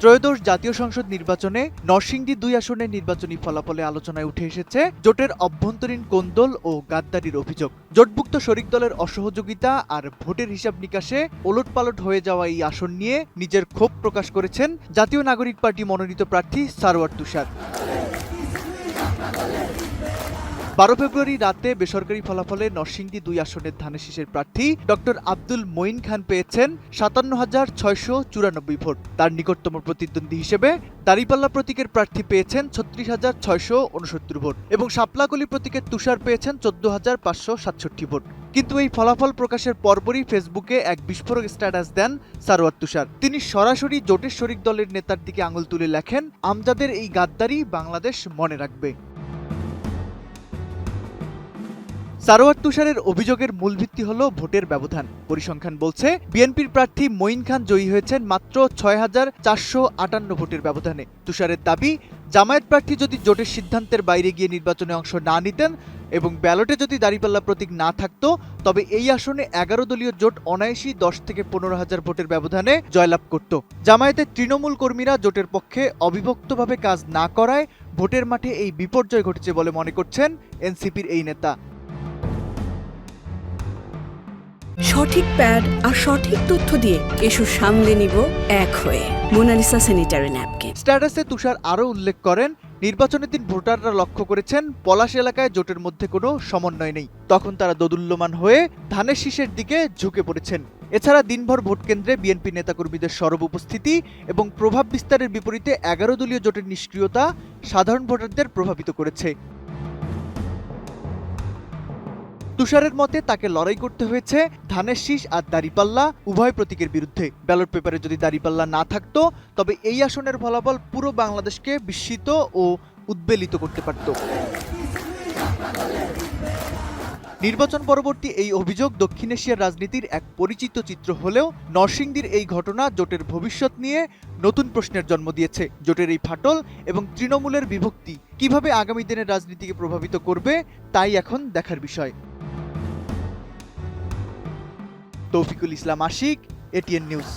ত্রয়োদশ জাতীয় সংসদ নির্বাচনে নরসিংদী ২ আসনের নির্বাচনী ফলাফলে আলোচনায় উঠে এসেছে জোটের অভ্যন্তরীণ কোন্দল ও গাদ্দারির অভিযোগ। জোটভুক্ত শরিক দলের অসহযোগিতা আর ভোটের হিসাব নিকাশে ওলটপালট হয়ে যাওয়া এই আসন নিয়ে নিজের ক্ষোভ প্রকাশ করেছেন জাতীয় নাগরিক পার্টি মনোনীত প্রার্থী সারওয়ার তুষার। ১২ ফেব্রুয়ারি রাতে বেসরকারি ফলাফলে নরসিংদী ২ আসনের ধানেশীষের প্রার্থী ডক্টর আব্দুল মঈন খান পেয়েছেন ৫৭,৬৯৪ ভোট। তার নিকটতম প্রতিদ্বন্দ্বী হিসেবে দাঁড়িপাল্লা প্রতীকের প্রার্থী পেয়েছেন ৩৬,৬৬৯ ভোট এবং শাপলাকলি প্রতীকের তুষার পেয়েছেন ১৪,৫৬৭ ভোট। কিন্তু এই ফলাফল প্রকাশের পরপরই ফেসবুকে এক বিস্ফোরক স্ট্যাটাস দেন সারওয়ার তুষার। তিনি সরাসরি জোটের শরিক দলের নেতার দিকে আঙুল তুলে লেখেন, আমজাদের এই গাদ্দারি বাংলাদেশ মনে রাখবে। সারওয়ার তুষারের অভিযোগের মূল ভিত্তি হল ভোটের ব্যবধান। পরিসংখ্যান বলছে বিএনপির প্রার্থী মঈন খান জয়ী হয়েছেন মাত্র ৬,৪৫৮ ভোটের ব্যবধানে। তুষারের দাবি, জামায়াত প্রার্থী যদি জোটের সিদ্ধান্তের বাইরে গিয়ে নির্বাচনে অংশ না নিতেন এবং ব্যালটে যদি দাঁড়িপাল্লা প্রতীক না থাকতো, তবে এই আসনে ১১ দলীয় জোট অনায়াসই ১০ থেকে ১৫,০০০ ভোটের ব্যবধানে জয়লাভ করত। জামায়াতের তৃণমূল কর্মীরা জোটের পক্ষে অবিভক্তভাবে কাজ না করায় ভোটের মাঠে এই বিপর্যয় ঘটেছে বলে মনে করছেন এনসিপির এই নেতা। সঠিক প্যাড আর সঠিক তথ্য দিয়ে এসব সামলে নিব এক হয়ে। Monalisa sanitary napkin. স্ট্যাটাসে তুষার আরও উল্লেখ করেন, নির্বাচনের দিন ভোটাররা লক্ষ্য করেছেন পলাশ এলাকায় জোটের মধ্যে কোনো সমন্বয় নেই। তখন তারা দোদুল্যমান হয়ে ধানের শীষের দিকে ঝুঁকে পড়েছেন। এছাড়া দিনভর ভোটকেন্দ্রে বিএনপি নেতাকর্মীদের সরব উপস্থিতি এবং প্রভাব বিস্তারের বিপরীতে ১১ দলীয় জোটের নিষ্ক্রিয়তা সাধারণ ভোটারদের প্রভাবিত করেছে। তুষারের মতে তাকে লড়াই করতে হয়েছে ধানের শীষ আর দাঁড়িপাল্লা উভয় প্রতীকের বিরুদ্ধে। ব্যালট পেপারে যদি দাঁড়িপাল্লা না থাকতো, তবে এই আসনের ফলাফল পুরো বাংলাদেশকে বিস্মিত ও উদ্বেলিত করতে পারত। নির্বাচন পরবর্তী এই অভিযোগ দক্ষিণ এশিয়ার রাজনীতির এক পরিচিত চিত্র হলেও নরসিংদীর এই ঘটনা জোটের ভবিষ্যৎ নিয়ে নতুন প্রশ্নের জন্ম দিয়েছে। জোটের এই ফাটল এবং তৃণমূলের বিভক্তি কিভাবে আগামী দিনের রাজনীতিকে প্রভাবিত করবে, তাই এখন দেখার বিষয়। তৌফিকুল ইসলাম আশিক, এটিএন নিউজ।